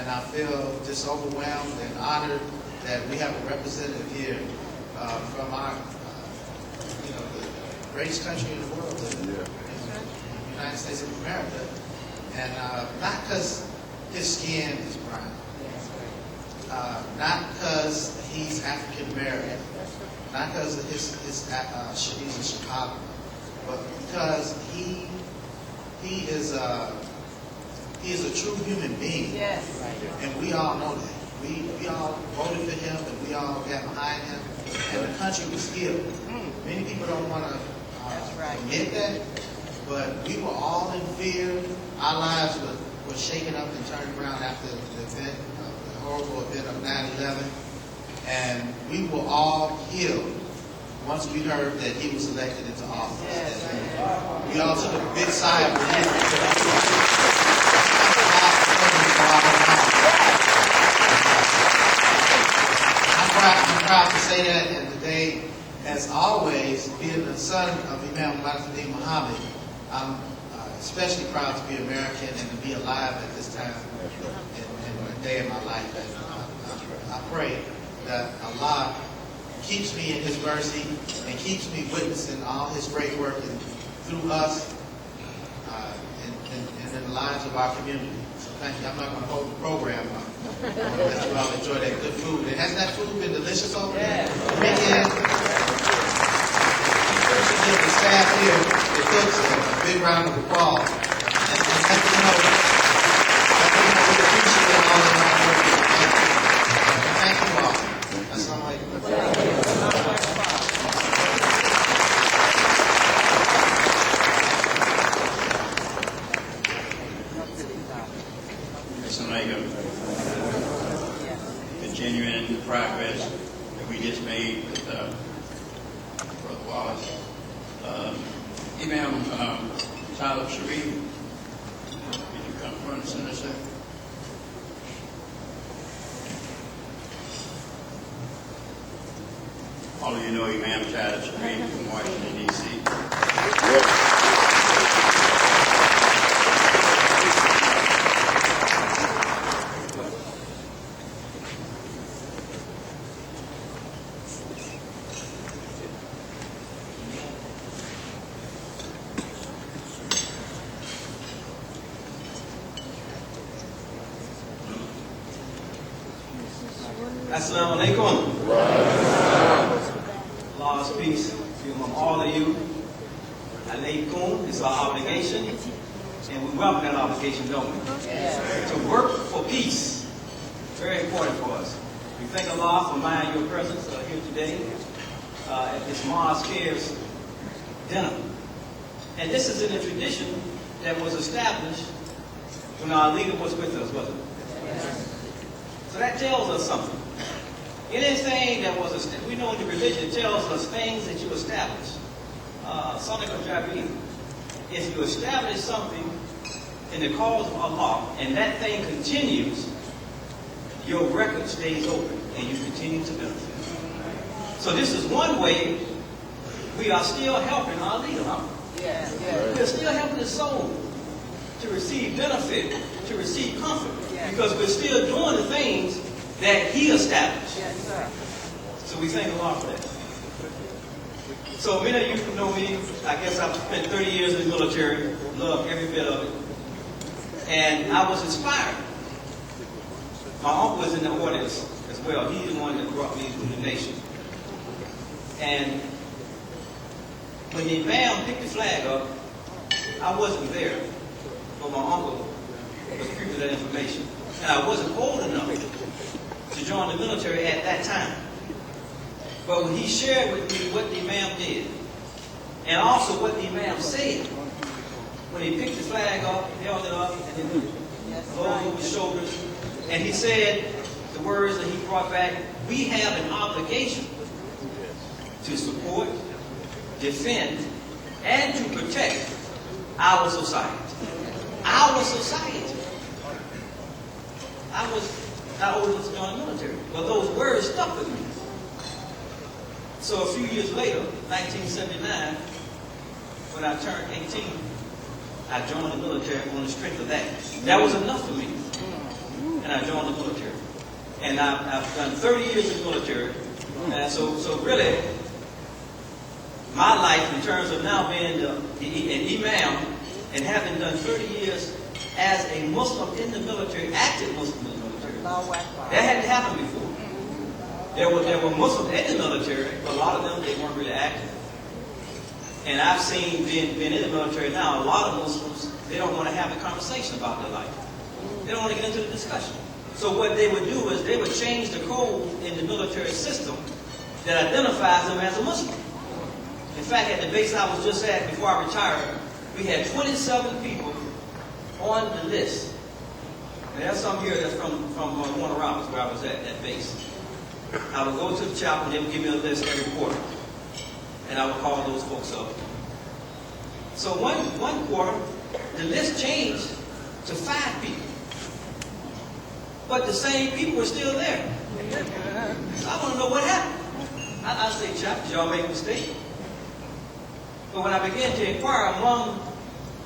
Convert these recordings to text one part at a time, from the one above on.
and I feel just overwhelmed and honored that we have a representative here from our, the greatest country in the world, the United States of America, and not because his skin is brown, not because he's African American, not because he's in Chicago, but because he is a true human being. Yes. And we all know that. We all voted for him, and we all got behind him, and the country was healed. Many people don't want to admit that, but we were all in fear. Our lives were shaken up and turned around after the event, the horrible event of 9/11, and we were all healed once we heard that he was elected into office. Yes. We all took a big sigh of relief. I'm proud to say that, and today, as always, being the son of Imam Muhammad, I'm especially proud to be American and to be alive at this time in a day in my life. And I pray that Allah keeps me in His mercy and keeps me witnessing all His great work through us and in the lives of our community. So thank you. I'm not going to hold the program up. I want to let you all enjoy that good food. And has that food been delicious over there? Yeah. Give the staff here, the cooks, a big round of applause. And let them know we appreciate all the hard work. Thank you all. Assalamu alaikum. Continuing the progress that we just made with Brother Wallace. Imam Talib Sharif, can you come front and center, sir? All of you know Imam Talib Sharif from Washington, D.C. Assalamu alaikum. Allah's peace be among all of you. Alaikum is our obligation, and we welcome that obligation, don't we? To work for peace. Very important for us. We thank Allah for your presence here today at this Mosque Cares dinner. And this is in a tradition that was established when our leader was with us, wasn't it? So that tells us something. Anything that was established, we know in the religion, it tells us things that you establish. Something of Jabir. If you establish something in the cause of Allah, and that thing continues, your record stays open, and you continue to benefit. So this is one way we are still helping our leader, huh? Yeah. We're still helping his soul to receive benefit, to receive comfort, because we're still doing the things that he established. Yes, sir. So we thank Allah for that. So many of you know me. I guess I've spent 30 years in the military, loved every bit of it. And I was inspired. My uncle was in the audience as well. He's the one that brought me to the nation. And when the Imam picked the flag up, I wasn't there. But my uncle was privy to that information. And I wasn't old enough to join the military at that time. But when he shared with me what the Imam did, and also what the Imam said, when he picked the flag up, held it up, and then rolled over his shoulders, and he said the words that he brought back, we have an obligation to support, defend, and to protect our society. Our society. I was not old enough to join the military, but those words stuck with me. So a few years later, 1979, when I turned 18, I joined the military on the strength of that. That was enough for me. And and I joined the military. And I've done 30 years in the military. And so really, my life in terms of now being an imam and having done 30 years as a Muslim in the military, active Muslim in the military, that hadn't happened before. There were Muslims in the military, but a lot of them, they weren't really active. And I've seen, being in the military now, a lot of Muslims, they don't want to have a conversation about their life. They don't want to get into the discussion. So what they would do is they would change the code in the military system that identifies them as a Muslim. In fact, at the base I was just at before I retired, we had 27 people on the list. And there's some here that's from Warner Robins, where I was at that base. I would go to the chapel and they would give me a list every quarter. And I would call those folks up. So one quarter, the list changed to 5 people. But the same people were still there. So I want to know what happened. I say, chap, did y'all make a mistake? But when I began to inquire among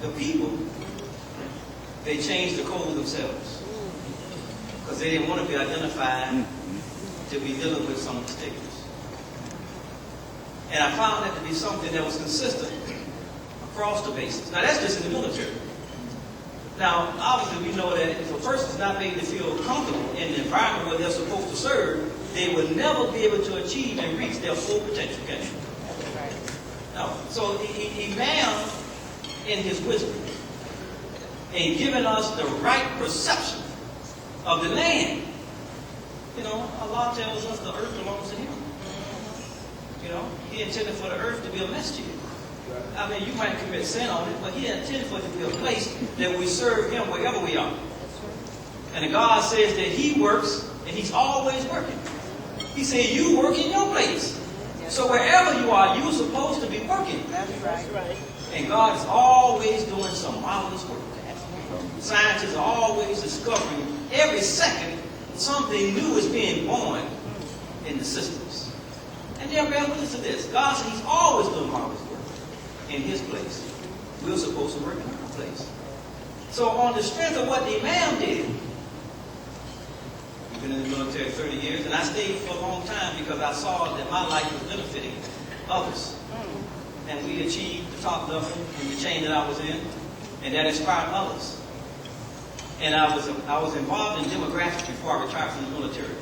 the people, they changed the code themselves. Because they didn't want to be identified to be dealing with some mistakes. And I found that to be something that was consistent across the bases. Now that's just in the military. Now, obviously we know that if a person is not made to feel comfortable in the environment where they're supposed to serve, they will never be able to achieve and reach their full potential. Okay? No. So Imam, in his wisdom, in giving us the right perception of the land, you know, Allah tells us the earth belongs to Him. You know, He intended for the earth to be a masjid. I mean, you might commit sin on it, but He intended for it to be a place that we serve Him wherever we are. And God says that He works, and He's always working. He said, you work in your place. So wherever you are, you're supposed to be working. That's right. And God is always doing some marvelous work. Scientists are always discovering every second something new is being born in the systems. And they're bear witness to this. God said He's always doing marvelous work in His place. We're supposed to work in our place. So on the strength of what the Imam did, we've been in the military 30 years, and I stayed for a long time because I saw that my life was benefiting others. And we achieved the top level in the chain that I was in, and that inspired others. And I was involved in demographics before I retired from the military.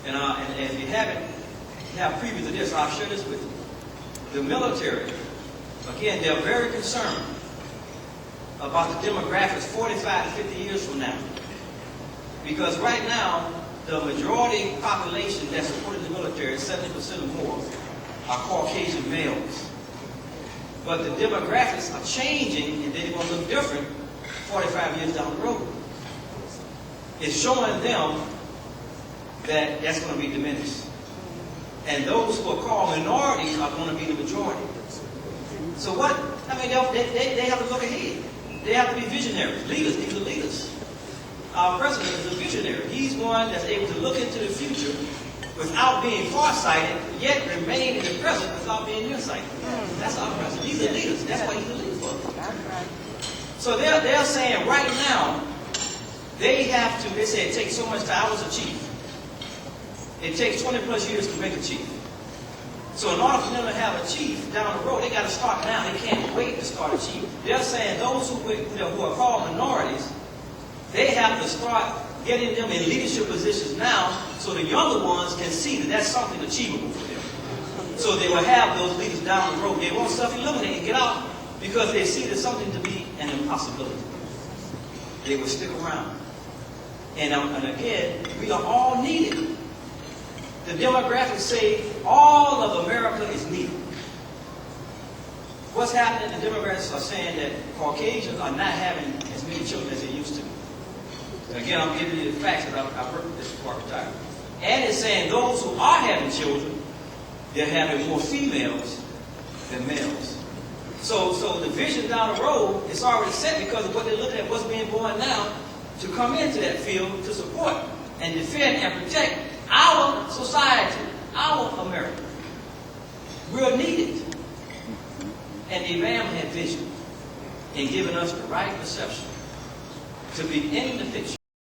And if you have previous to this, I'll share this with you. The military, again, they're very concerned about the demographics 45 to 50 years from now. Because right now, the majority population that's supported in the military, 70% or more, are Caucasian males. But the demographics are changing, and they're going to look different 45 years down the road. It's showing them that that's going to be diminished. And those who are called minorities are going to be the majority. So what? I mean, they have to look ahead. They have to be visionaries, leaders. These are leaders. Our president is a visionary. He's one that's able to look into the future without being farsighted, yet remain in the present without being nearsighted. That's our president. He's a leader. That's what he's a leader for. So they're saying right now, they say it takes so much time. I was a chief. It takes 20 plus years to make a chief. So in order for them to have a chief down the road, they got to start now. They can't wait to start a chief. They're saying those who are called minorities, they have to start getting them in leadership positions now so the younger ones can see that that's something achievable for them. So they will have those leaders down the road. They won't self-eliminate and get out because they see there's something to be an impossibility. They will stick around. And again, we are all needed. The demographics say all of America is needed. What's happening? The demographics are saying that Caucasians are not having as many children as they used to. And again, I'm giving you the facts that I've worked with this before I retired. And it's saying those who are having children, they're having more females than males. So the vision down the road is already set because of what they're looking at, what's being born now, to come into that field to support and defend and protect our society, our America. We're needed. And the Imam had vision in giving us the right perception to be in the picture